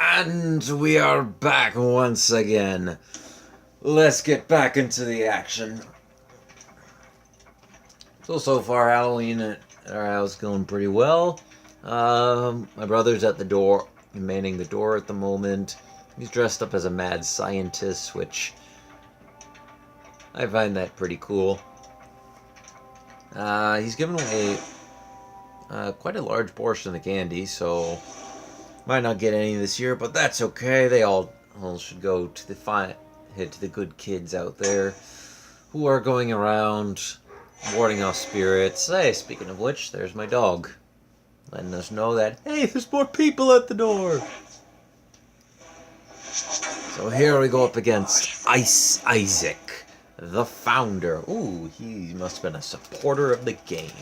And we are back once again. Let's get back into the action. So far Halloween at our house going pretty well. My brother's at the door, manning the door at the moment. He's dressed up as a mad scientist, which I find that pretty cool. He's given away quite a large portion of the candy, so might not get any this year, but that's okay. They all should go to the good kids out there who are going around warding off spirits. Hey, speaking of which, there's my dog, letting us know that, hey, there's more people at the door. So here we go up against Ice Isaac, the founder. Ooh, he must have been a supporter of the game.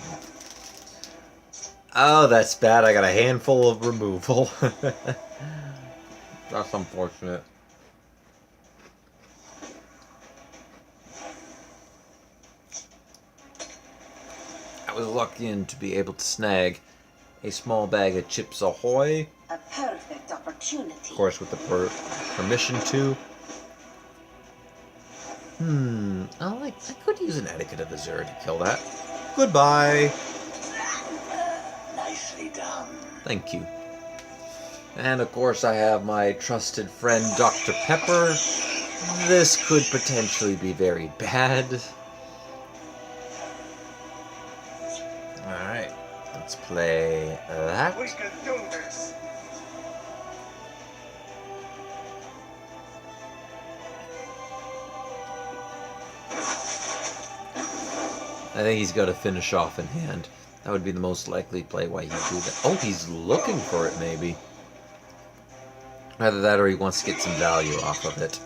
Oh, that's bad. I got a handful of removal. That's unfortunate. I was lucky to be able to snag a small bag of Chips Ahoy. A perfect opportunity. Of course, with the permission to. I could use an Etiquette of Azure to kill that. Goodbye. Nicely done. Thank you. And of course I have my trusted friend Dr. Pepper. This could potentially be very bad. Alright, let's play that. We can do this. I think he's got to finish off in hand. That would be the most likely play why he'd do that. Oh, he's looking for it, maybe. Either that or he wants to get some value off of it.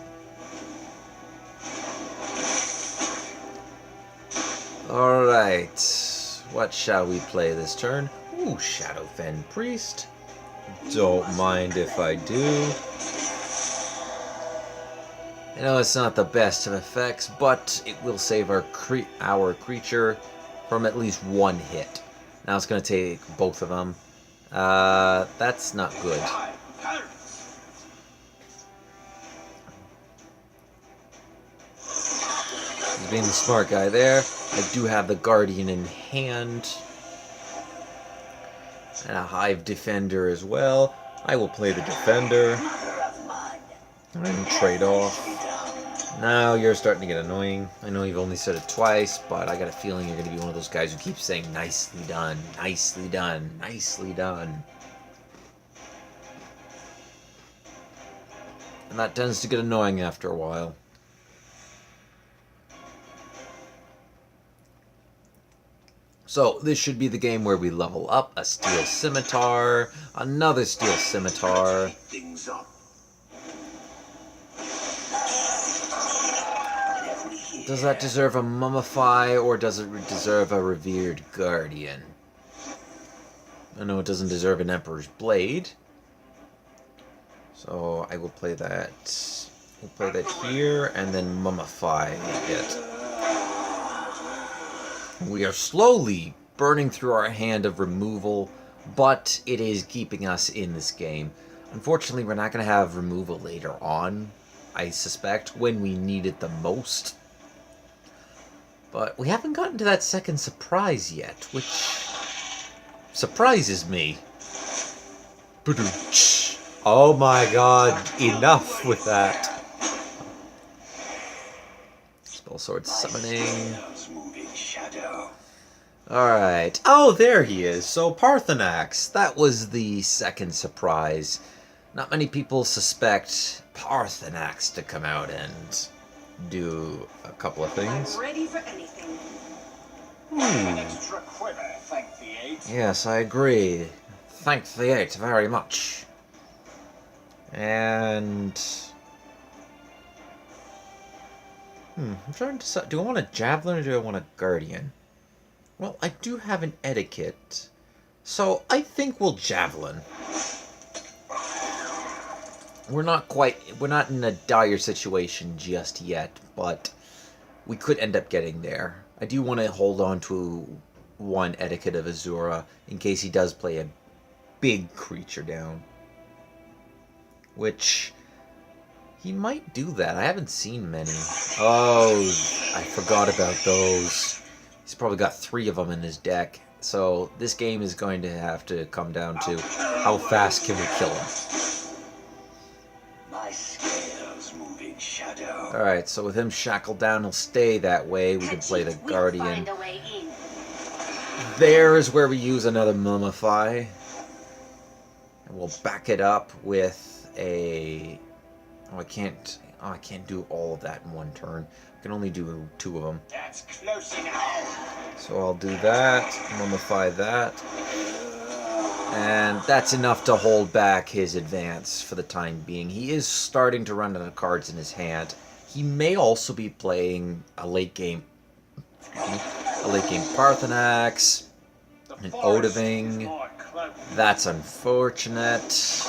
Alright. What shall we play this turn? Ooh, Shadowfen Priest. Don't mind if I do. I know it's not the best of effects, but it will save our creature from at least one hit. Now it's going to take both of them. That's not good. He's being the smart guy there. I do have the Guardian in hand. And a Hive Defender as well. I will play the Defender. And trade off. Now you're starting to get annoying. I know you've only said it twice, but I got a feeling you're going to be one of those guys who keeps saying, nicely done, nicely done, nicely done. And that tends to get annoying after a while. So, this should be the game where we level up a Steel Scimitar, another Steel Scimitar. Does that deserve a Mummify, or does it deserve a Revered Guardian? I know it doesn't deserve an Emperor's Blade. So I will play that. We'll play that here, and then Mummify it. We are slowly burning through our hand of removal, but it is keeping us in this game. Unfortunately, we're not going to have removal later on, I suspect, when we need it the most. But we haven't gotten to that second surprise yet, which surprises me. Oh my god, enough with that. Spell Sword Summoning. Alright. Oh, there he is. So, Parthenax. That was the second surprise. Not many people suspect Parthenax to come out and do a couple of things. I'm ready for anything. Extra quiver, thank the eight. Yes, I agree. Thank the eight very much. And I'm trying to decide, do I want a Javelin or do I want a Guardian? Well, I do have an Etiquette, so I think we'll Javelin. We're not in a dire situation just yet, but we could end up getting there. I do want to hold on to one Etiquette of Azura in case he does play a big creature down. which he might do that. I haven't seen many. Oh, I forgot about those. He's probably got 3 of them in his deck. So this game is going to have to come down to how fast can we kill him. My scales moving shadow. Alright, so with him shackled down, he'll stay that way. We can play the Guardian. We'll find a way in. There is where we use another Mummify. And we'll back it up with a... Oh, I can't do all of that in one turn. I can only do 2 of them. That's close enough. So I'll do that, Mummify that. And that's enough to hold back his advance for the time being. He is starting to run out of cards in his hand. He may also be playing a late game Parthenax, an Odiving. That's unfortunate.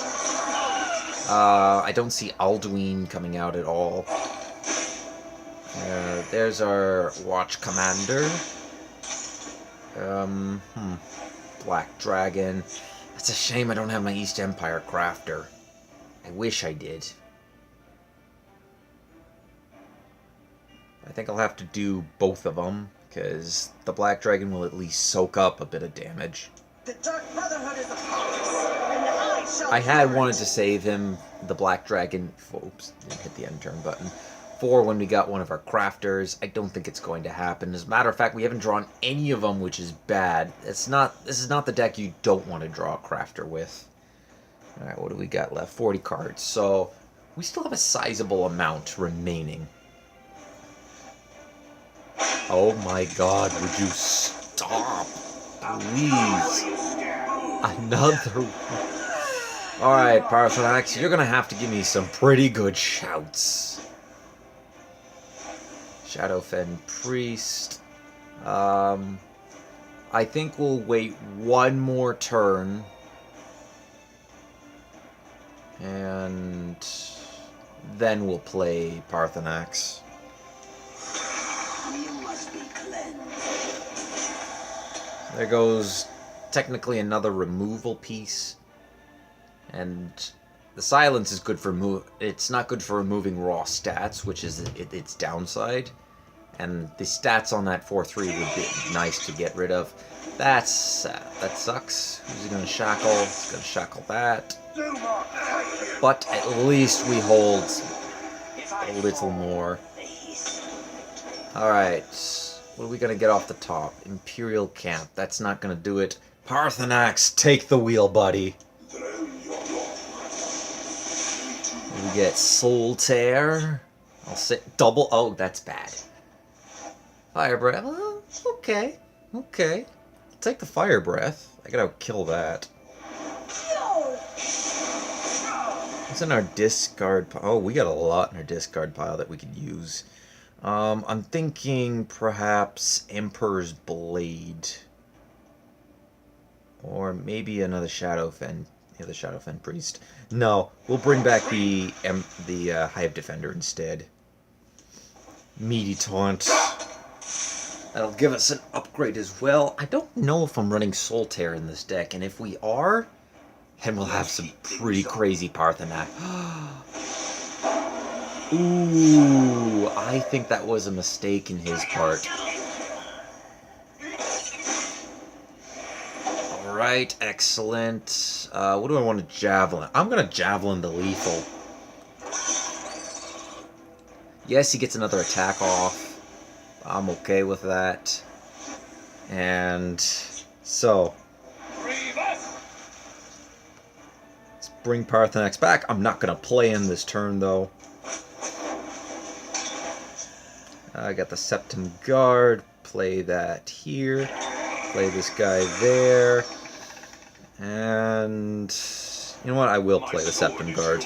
I don't see Alduin coming out at all. There's our Watch Commander. Black Dragon. It's a shame I don't have my East Empire Crafter. I wish I did. I think I'll have to do both of them, because the Black Dragon will at least soak up a bit of damage. The Dark Brotherhood is upon us, and I shall I had fear wanted it. to save him, the Black Dragon, oops, didn't hit the end turn button, for when we got one of our crafters. I don't think it's going to happen. As a matter of fact, we haven't drawn any of them, which is bad. This is not the deck you don't want to draw a crafter with. Alright, what do we got left? 40 cards. So, we still have a sizable amount remaining. Oh my god, would you stop? Please. Another one. Alright, Parthenax, you're gonna have to give me some pretty good shouts. Shadowfen Priest. I think we'll wait one more turn. And then we'll play Parthenax. You must be cleansed. There goes technically another removal piece. And the silence is good for it's not good for removing raw stats, which is its downside. And the stats on that 4/3 would be nice to get rid of. That sucks. Who's he gonna shackle? He's gonna shackle that. But at least we hold a little more. Alright, what are we gonna get off the top? Imperial Camp. That's not gonna do it. Parthenax, take the wheel, buddy. We get Soul Tear. I'll sit double. Oh, that's bad. Fire Breath. Oh, okay. Okay. I'll take the Fire Breath. I gotta kill that. What's in our discard pile? Oh, we got a lot in our discard pile that we could use. I'm thinking perhaps Emperor's Blade. Or maybe another Shadowfen. Yeah, the Shadowfen Priest. No, we'll bring back the Hive Defender instead. Meaty Taunt. That'll give us an upgrade as well. I don't know if I'm running Soul Tear in this deck, and if we are, then we'll have some pretty crazy Parthenax. Ooh, I think that was a mistake in his part. Alright, excellent. What do I want to Javelin? I'm going to Javelin the Lethal. Yes, he gets another attack off. I'm okay with that. And so, let's bring Parthenax back. I'm not going to play him this turn, though. I got the Septum Guard. Play that here. Play this guy there. And you know what? I will play the Septum Guard.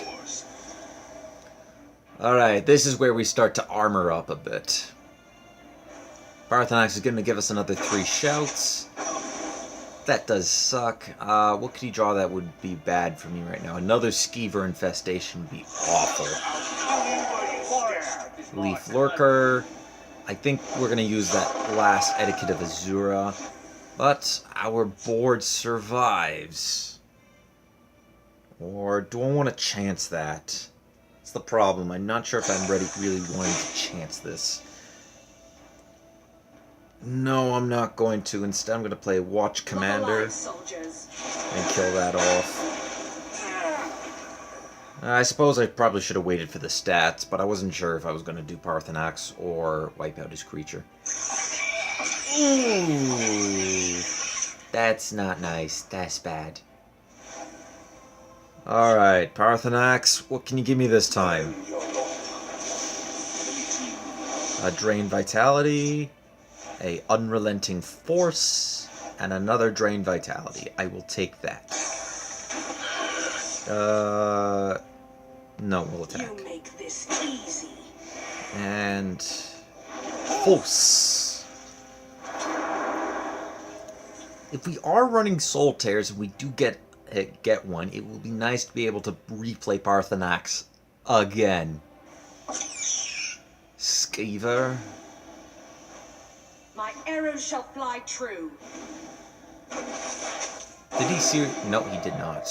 Alright, this is where we start to armor up a bit. Parthenax is going to give us another 3 shouts. That does suck. What could he draw that would be bad for me right now? Another Skeever Infestation would be awful. Leaf Lurker. I think we're going to use that last Etiquette of Azura. But our board survives. Or do I want to chance that? That's the problem. I'm not sure if I'm really wanting to chance this. No, I'm not going to. Instead, I'm going to play Watch Commander and kill that off. I suppose I probably should have waited for the stats, but I wasn't sure if I was going to do Parthenax or wipe out his creature. Ooh, that's not nice. That's bad. Alright, Parthenax, what can you give me this time? A Drain Vitality, a Unrelenting Force, and another Drain Vitality. I will take that. No, we'll attack. You make this easy. And Force. If we are running Soul Tears and we do get one, it will be nice to be able to replay Parthenax again. Skeever. My arrows shall fly true. Did he see? No, he did not.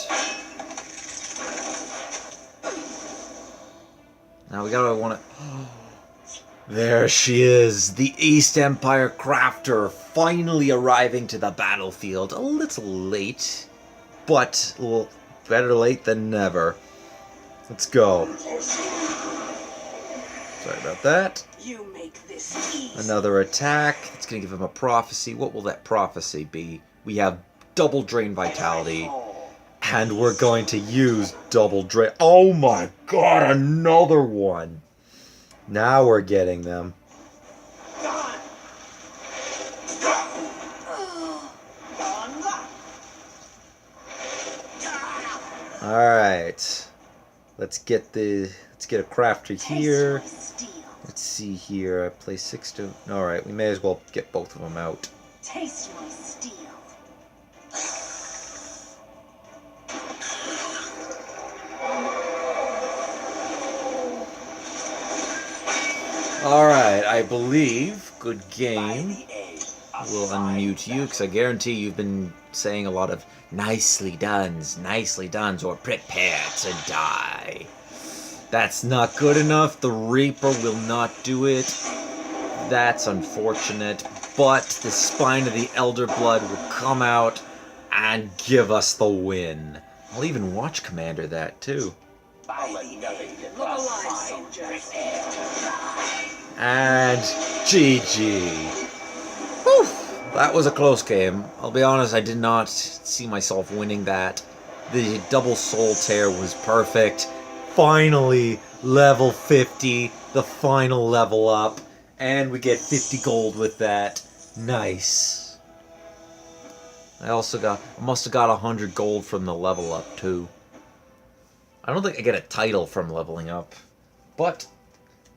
Now we gotta want to. There she is, the East Empire Crafter, finally arriving to the battlefield. A little late, but well, better late than never. Let's go. Sorry about that. You make this easy. Another attack. It's gonna give him a prophecy. What will that prophecy be? We have double Drain Vitality. And we're going to use double Drain. Oh my god, another one! Now we're getting them. Alright. Let's get a crafter here. Let's see here. I play 6 to. Alright, we may as well get both of them out. Taste my steel. Alright, I believe good game. We'll unmute you, because I guarantee you've been saying a lot of nicely done, or prepare to die. That's not good enough. The Reaper will not do it. That's unfortunate. But the Spine of the Elder Blood will come out and give us the win. I'll even Watch Commander that, too. Look alive, soldiers. And GG. Whew. That was a close game. I'll be honest, I did not see myself winning that. The double Soul Tear was perfect. Finally, level 50, the final level up. And we get 50 gold with that. Nice. I must have got 100 gold from the level up too. I don't think I get a title from leveling up. But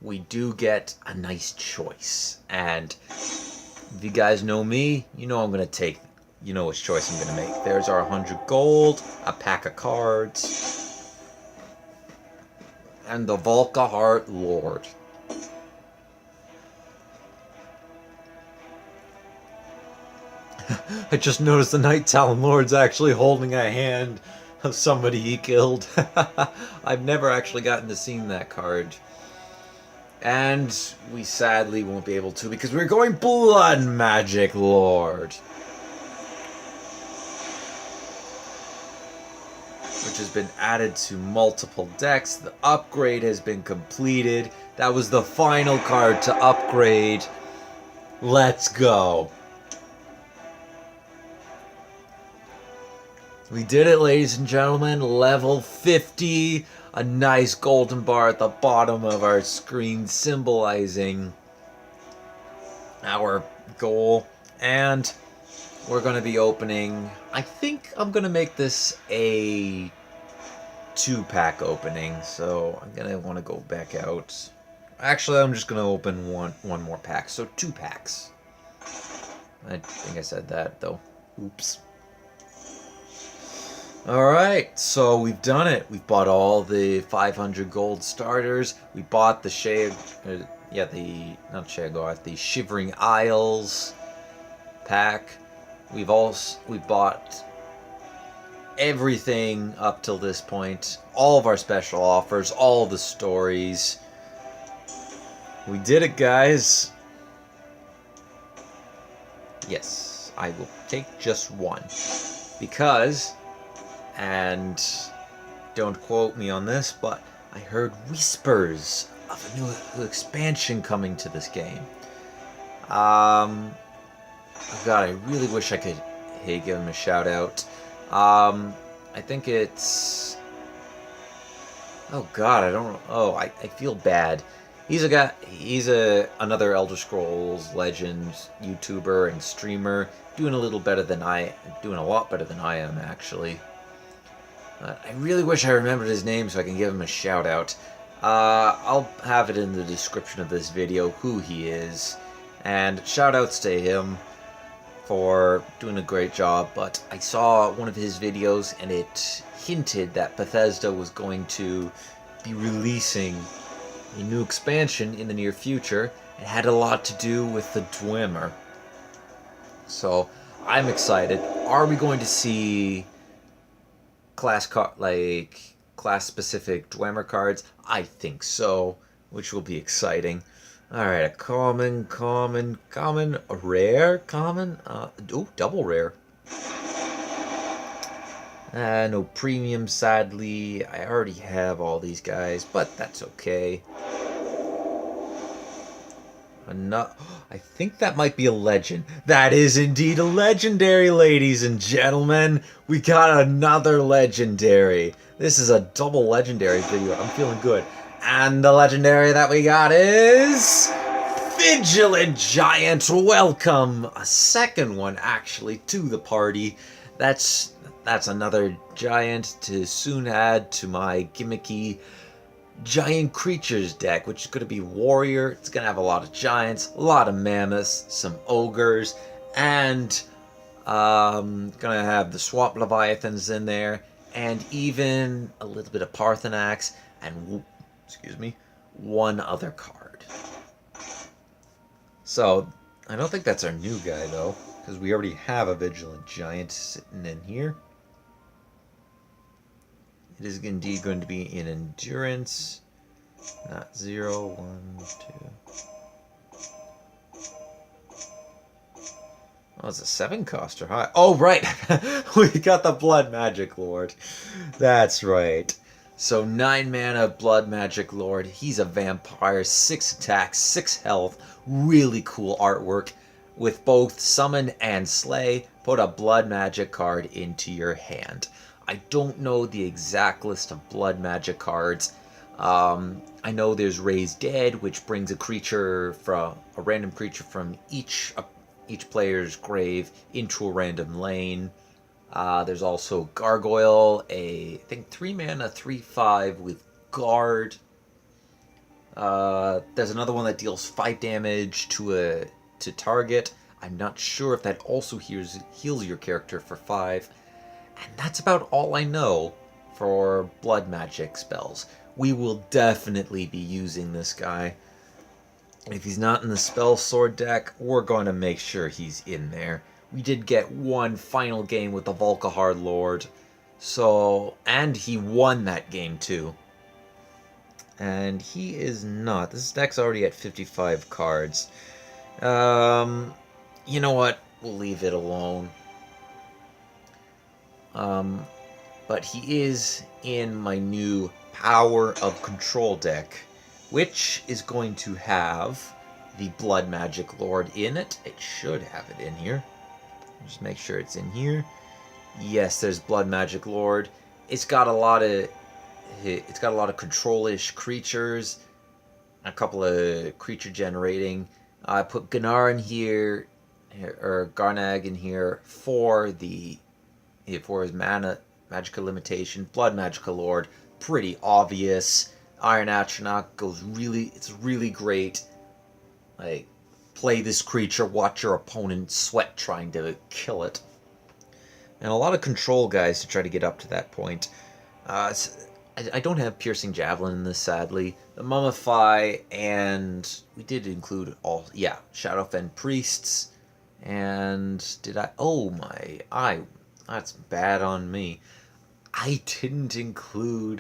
we do get a nice choice. And if you guys know me, you know I'm going to take, you know which choice I'm going to make. There's our 100 gold, a pack of cards, and the Volkihar Lord. I just noticed the Night Talon Lord's actually holding a hand of somebody he killed. I've never actually gotten to see that card. And we sadly won't be able to because we're going Blood Magic Lord. Which has been added to multiple decks. The upgrade has been completed. That was the final card to upgrade. Let's go. We did it, ladies and gentlemen. Level 50. A nice golden bar at the bottom of our screen symbolizing our goal. And we're going to be opening... I think I'm going to make this a 2-pack opening. So I'm going to want to go back out. Actually, I'm just going to open one more pack. So 2 packs. I think I said that, though. Oops. Alright, so we've done it. We've bought all the 500 gold starters. We bought the the Shivering Isles pack. We bought everything up till this point. All of our special offers, all the stories. We did it, guys. Yes, I will take just one. Because, and don't quote me on this, but I heard whispers of a new expansion coming to this game. God, I really wish I could, hey, give him a shout out. I think it's, oh God, I don't, oh, I feel bad. He's a guy, he's another Elder Scrolls Legends YouTuber and streamer, doing a little better than doing a lot better than I am, actually. I really wish I remembered his name so I can give him a shout out. I'll have it in the description of this video who he is, and shout outs to him for doing a great job. But I saw one of his videos and it hinted that Bethesda was going to be releasing a new expansion in the near future. It had a lot to do with the Dwemer. So I'm excited. Are we going to see class specific Dwemer cards? I think so, which will be exciting. Alright, a common, a rare, common, ooh, double rare. No premium, sadly. I already have all these guys, but that's okay. I think that might be a legend. That is indeed a legendary, ladies and gentlemen. We got another legendary. This is a double legendary video. I'm feeling good. And the legendary that we got is Vigilant Giant. Welcome, a second one actually to the party. That's another giant to soon add to my gimmicky giant creatures deck, which is going to be warrior. It's going to have a lot of giants, a lot of mammoths, some ogres, and going to have the swamp leviathans in there, and even a little bit of Parthenax, and excuse me, one other card. So I don't think that's our new guy though, because we already have a vigilant giant sitting in here. It is indeed going to be in endurance, not 0, 1, 2. Oh, it's a 7 coster, huh? Oh, right! We got the Blood Magic Lord. That's right. So 9 mana Blood Magic Lord. He's a vampire, 6 attack, 6 health. Really cool artwork. With both summon and slay, put a Blood Magic card into your hand. I don't know the exact list of blood magic cards. I know there's Raise Dead, which brings a random creature from each player's grave into a random lane. There's also Gargoyle, I think 3 mana, 3/5 with Guard. There's another one that deals 5 damage to target. I'm not sure if that also heals your character for 5. And that's about all I know for blood magic spells. We will definitely be using this guy. If he's not in the spell sword deck, we're going to make sure he's in there. We did get one final game with the Volkihar Lord. So, and he won that game too. And he is not. This deck's already at 55 cards. You know what? We'll leave it alone. But he is in my new Power of Control deck, which is going to have the Blood Magic Lord in it. It should have it in here. Just make sure it's in here. Yes, there's Blood Magic Lord. It's got a lot of control-ish creatures, a couple of creature generating. I put Gunnar in here, or Garnag in here for his mana magical limitation. Blood Magical Lord, pretty obvious. Iron Atronach it's really great. Like, play this creature, watch your opponent sweat trying to kill it. And a lot of control guys to try to get up to that point. I don't have Piercing Javelin in this, sadly. The Mummify, and we did include Shadowfen Priests. And did I? Oh my, that's bad on me. I didn't include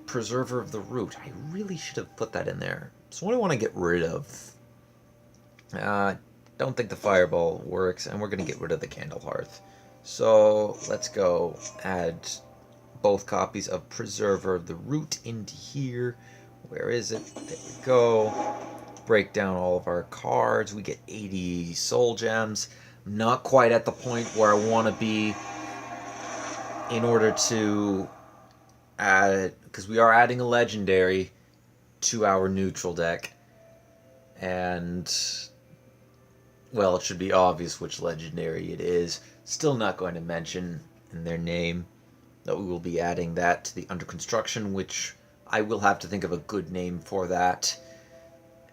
Preserver of the Root. I really should have put that in there. So what do I want to get rid of? Don't think the Fireball works, and we're going to get rid of the Candle Hearth. So let's go add both copies of Preserver of the Root into here. Where is it? There we go. Break down all of our cards. We get 80 soul gems. Not quite at the point where I want to be in order to add, because we are adding a legendary to our neutral deck. And, well, it should be obvious which legendary it is. Still not going to mention in their name that we will be adding that to the under construction, which I will have to think of a good name for that.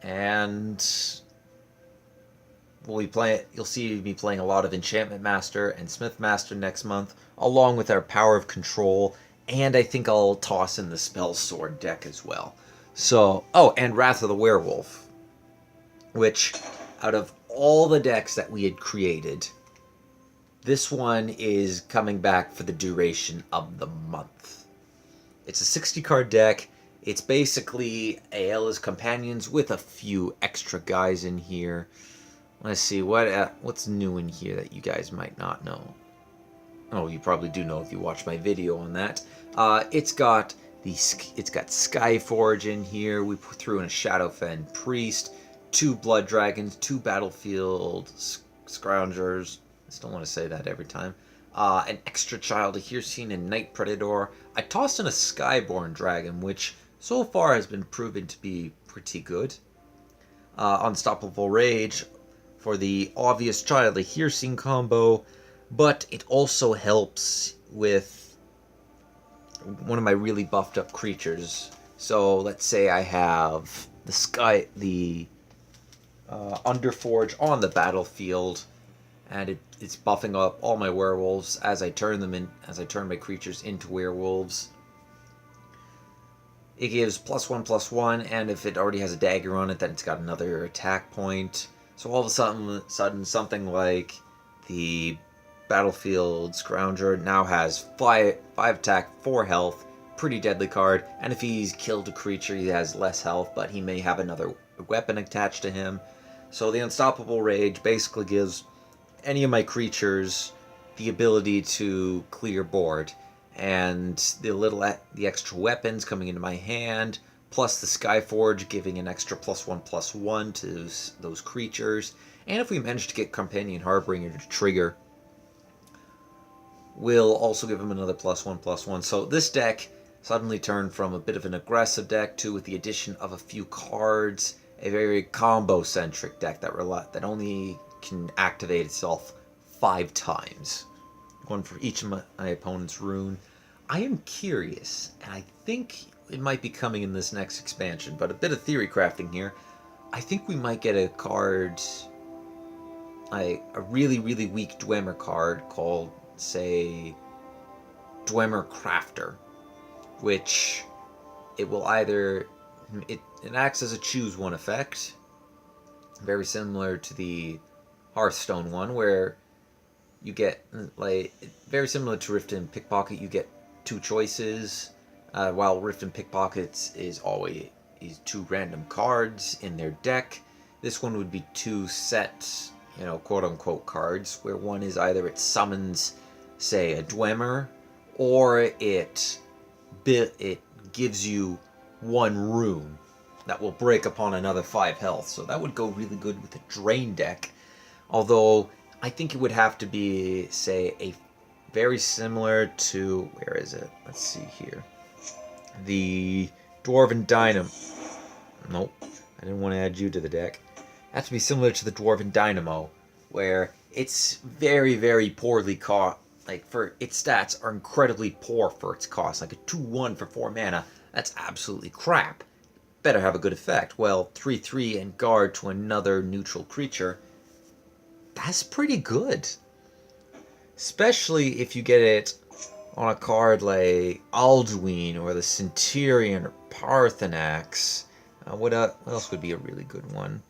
And you'll see me playing a lot of Enchantment Master and Smith Master next month, along with our Power of Control, and I think I'll toss in the Spell Sword deck as well. So, oh, and Wrath of the Werewolf, which, out of all the decks that we had created, this one is coming back for the duration of the month. It's a 60-card deck. It's basically Ayala's Companions with a few extra guys in here. Let's see, what's new in here that you guys might not know? Oh, you probably do know if you watch my video on that. It's got Skyforge in here. We threw in a Shadowfen Priest, 2 Blood Dragons, 2 Battlefield Scroungers. I still want to say that every time. An extra Child of Hircine and Night Predator. I tossed in a Skyborn Dragon, which so far has been proven to be pretty good. Unstoppable Rage for the obvious Child of Hircine combo, but it also helps with one of my really buffed up creatures. So let's say I have the Underforge on the battlefield, and it's buffing up all my werewolves as I turn my creatures into werewolves. It gives +1/+1, and if it already has a dagger on it, then it's got another attack point. So all of a sudden, something like the Battlefield Scrounger now has 5 attack, 4 health, pretty deadly card, and if he's killed a creature, he has less health, but he may have another weapon attached to him. So the Unstoppable Rage basically gives any of my creatures the ability to clear board, and the extra weapons coming into my hand, plus the Skyforge giving an extra +1/+1 to those creatures, and if we manage to get Companion Harbinger to trigger, we'll also give him another +1/+1. So this deck suddenly turned from a bit of an aggressive deck to, with the addition of a few cards, a very combo-centric deck that only can activate itself 5 times. One for each of my opponent's rune. I am curious, and I think it might be coming in this next expansion, but a bit of theory crafting here. I think we might get a card, a really, really weak Dwemer card called, say, Dwemer Crafter, which it will either... It acts as a choose one effect, very similar to the Hearthstone one, where you get, like, very similar to Rift and Pickpocket, you get 2 choices, while Rift and Pickpockets is always 2 random cards in their deck. This one would be 2 set, quote-unquote cards, where one is either it summons, say, a Dwemer, or it gives you 1 rune that will break upon another 5 health. So that would go really good with a Drain deck, although I think it would have to be, say, a very similar to, where is it? Let's see here. The Dwarven Dynamo. Nope, I didn't want to add you to the deck. It has to be similar to the Dwarven Dynamo, where it's very, very poorly caught. Like, for its stats are incredibly poor for its cost. Like a 2/1 for 4 mana, that's absolutely crap. Better have a good effect. Well, 3/3 and guard to another neutral creature. That's pretty good. Especially if you get it on a card like Alduin or the Centurion or Parthenax. What else would be a really good one?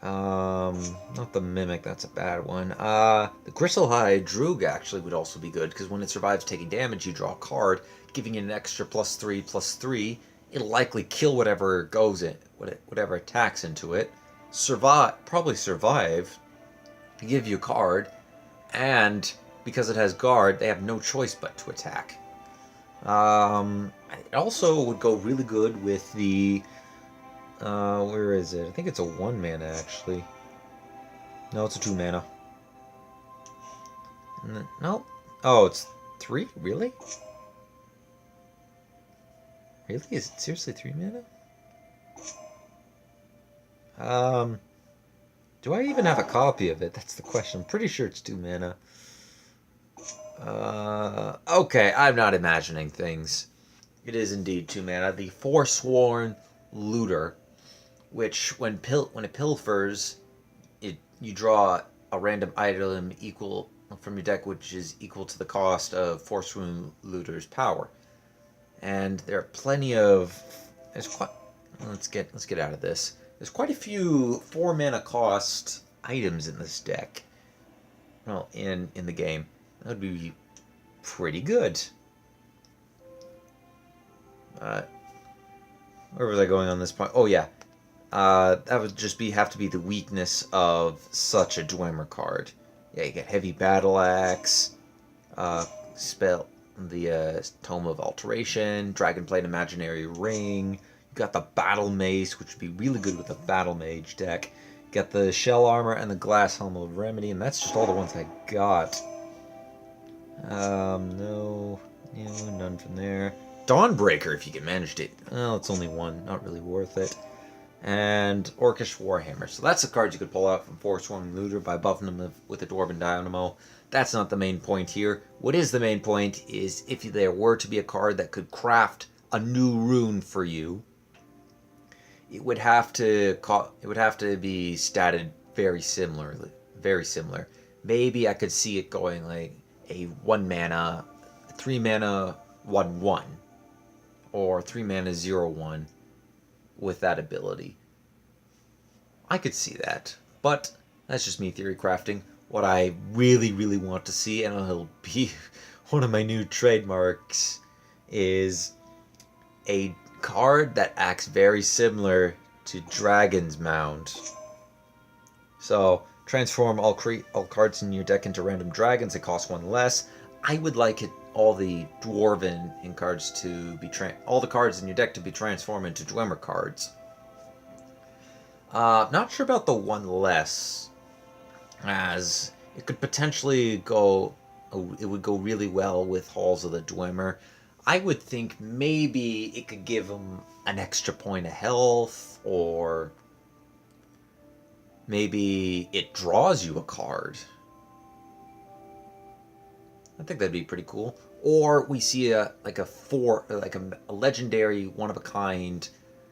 Not the Mimic, that's a bad one. The Gristlehide Droog actually would also be good, because when it survives taking damage, you draw a card, giving it an extra +3/+3. It'll likely kill whatever goes in, whatever attacks into it. Probably survive, give you a card, and because it has guard, they have no choice but to attack. It also would go really good with the where is it? I think it's a 1 mana actually. No, it's a 2 mana. No. Oh, it's 3? Really? Really? Is it seriously 3 mana? Do I even have a copy of it? That's the question. I'm pretty sure it's 2 mana. Okay, I'm not imagining things. It is indeed 2 mana. The Forsworn Looter, which when it pilfers, you draw a random item equal from your deck, which is equal to the cost of Forsworn Looter's power. And there are plenty of let's get out of this. There's quite a few 4 mana cost items in this deck. Well, in the game. That would be pretty good. Where was I going on this point? Oh yeah, that would just have to be the weakness of such a Dwemer card. Yeah, you get Heavy Battle Axe, spell the Tome of Alteration, Dragonblade Imaginary Ring. You got the Battle Mace, which would be really good with a Battle Mage deck. You got the Shell Armor and the Glass Helm of Remedy, and that's just all the ones I got. No, none from there. Dawnbreaker, if you can manage it. Well, it's only 1, not really worth it. And Orcish Warhammer. So that's the cards you could pull out from Forsworn Looter by buffing them with a Dwarven Dynamo. That's not the main point here. What is the main point is if there were to be a card that could craft a new rune for you, it would have to be statted very similarly. Very similar. Maybe I could see it going like a 1 mana, 3 mana 1/1, or 3 mana 0/1 with that ability. I could see that, but that's just me theory crafting. What I really, really want to see, and it'll be one of my new trademarks, is a card that acts very similar to Dragon's Mound. So, transform all cards in your deck into random dragons. It costs 1 less. I would like all the Dwarven cards to be all the cards in your deck to be transformed into Dwemer cards. Not sure about the 1 less, as it could potentially go. It would go really well with Halls of the Dwemer. I would think maybe it could give them an extra point of health, or maybe it draws you a card. I think that'd be pretty cool. Or we see a legendary, one of a kind,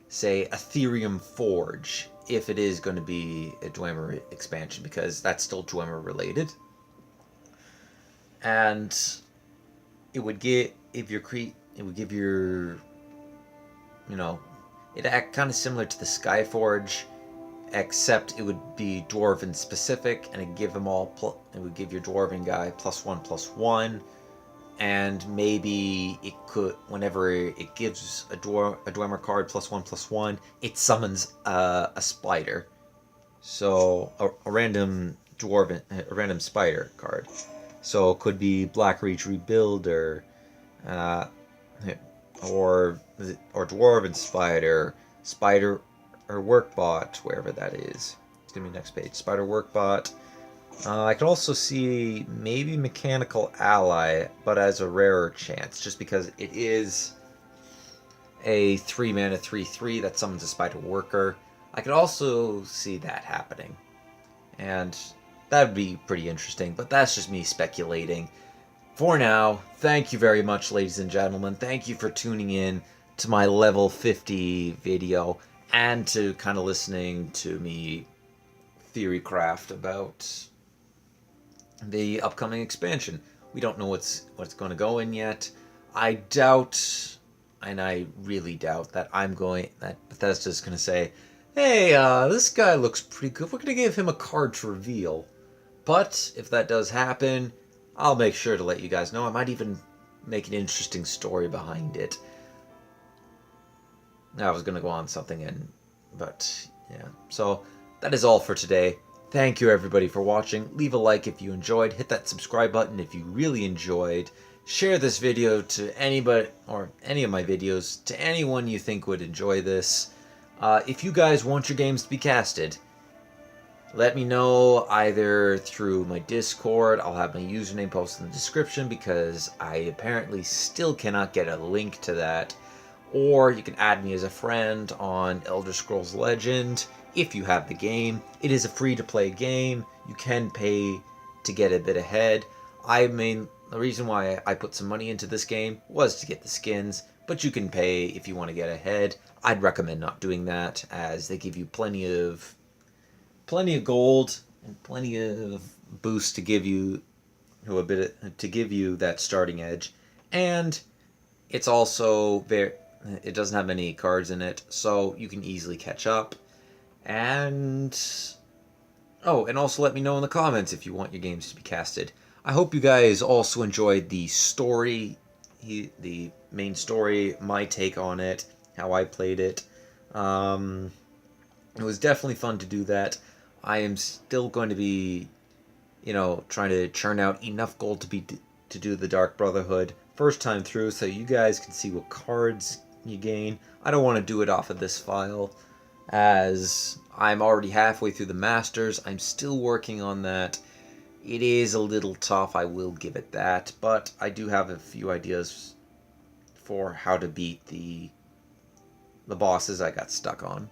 say Ethereum Forge, if it is going to be a Dwemer expansion, because that's still Dwemer related. And it would give your it act kind of similar to the Skyforge, except it would be Dwarven specific, and it would give your Dwarven guy +1/+1, and maybe it could, whenever it gives a Dwemer card +1/+1, it summons a spider. So a random spider card. So it could be Blackreach Rebuilder, or Dwarven Spider or Workbot, wherever that is. It's gonna be next page. Spider Workbot. I could also see maybe Mechanical Ally, but as a rarer chance, just because it is a 3 mana 3/3 that summons a Spider Worker. I could also see that happening, and that would be pretty interesting, but that's just me speculating. For now, thank you very much, ladies and gentlemen. Thank you for tuning in to my level 50 video, and to kind of listening to me theory craft about the upcoming expansion. We don't know what's going to go in yet. I doubt, and I really doubt, that Bethesda's going to say, hey, this guy looks pretty good. We're going to give him a card to reveal. But if that does happen, I'll make sure to let you guys know. I might even make an interesting story behind it. I was going to go on something, but yeah. So that is all for today. Thank you everybody for watching. Leave a like if you enjoyed. Hit that subscribe button if you really enjoyed. Share this video to anybody, or any of my videos, to anyone you think would enjoy this. If you guys want your games to be casted, let me know either through my Discord. I'll have my username posted in the description because I apparently still cannot get a link to that. Or you can add me as a friend on Elder Scrolls Legend if you have the game. It is a free-to-play game. You can pay to get a bit ahead. I mean, the reason why I put some money into this game was to get the skins, but you can pay if you want to get ahead. I'd recommend not doing that, as they give you plenty of gold and plenty of boost to give you that starting edge, and it's also it doesn't have many cards in it, so you can easily catch up. And also let me know in the comments if you want your games to be casted. I hope you guys also enjoyed the story, the main story, my take on it, how I played it. It was definitely fun to do that. I am still going to be, trying to churn out enough gold to do the Dark Brotherhood first time through, so you guys can see what cards you gain. I don't want to do it off of this file, as I'm already halfway through the Masters. I'm still working on that. It is a little tough, I will give it that, but I do have a few ideas for how to beat the bosses I got stuck on.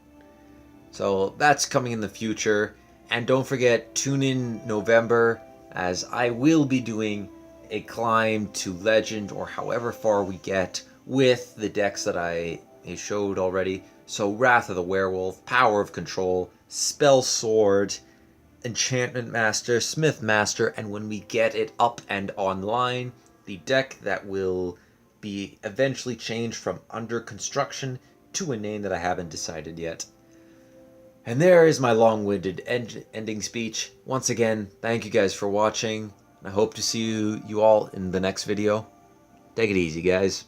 So that's coming in the future. And don't forget, tune in November, as I will be doing a climb to Legend, or however far we get, with the decks that I showed already. So Wrath of the Werewolf, Power of Control, Spell Sword, Enchantment Master, Smith Master, and when we get it up and online, the deck that will be eventually changed from Under Construction to a name that I haven't decided yet. And there is my long-winded ending speech. Once again, thank you guys for watching. I hope to see you all in the next video. Take it easy, guys.